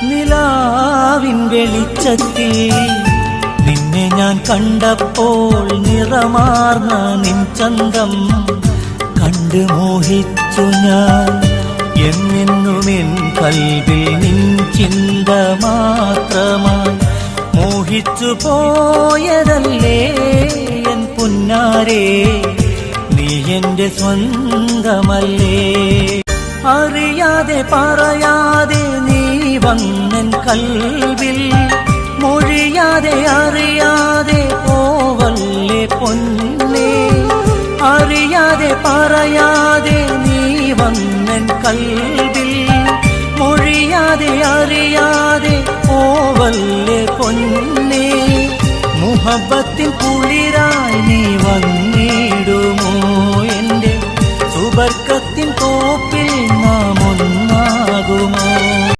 നിലാവിൻ വെളിച്ചത്തിൽ നിന്നെ ഞാൻ കണ്ടപ്പോൾ നിറമാർന്ന നിൻ ചന്തം കണ്ടു മോഹിച്ചു ഞാൻ. എന്നെന്നും എൻ കൽവിൽ നിൻ ചിന്ത മാത്രമായി മോഹിച്ചു പോയതല്ലേ എൻ പുന്നാരേ, നീ എന്റെ സ്വന്തമല്ലേ. അറിയാതെ പറയാതെ നീ വന്നൻ കൽവിൽ, മൊഴിയാതെ അറിയാതെ പോവല്ലേ പൊന്നേ. അറിയാതെ പറയാതെ നീ വന്നൻ കൽവിൽ, മൊഴിയാതെ അറിയാതെ പോവല്ലേ പൊന്നേ. മുഹബത്തിൻ കുളിരായി നീ വന്നിടുമോ എന്റെ സുബർക്കത്തിൻ തോപ്പ്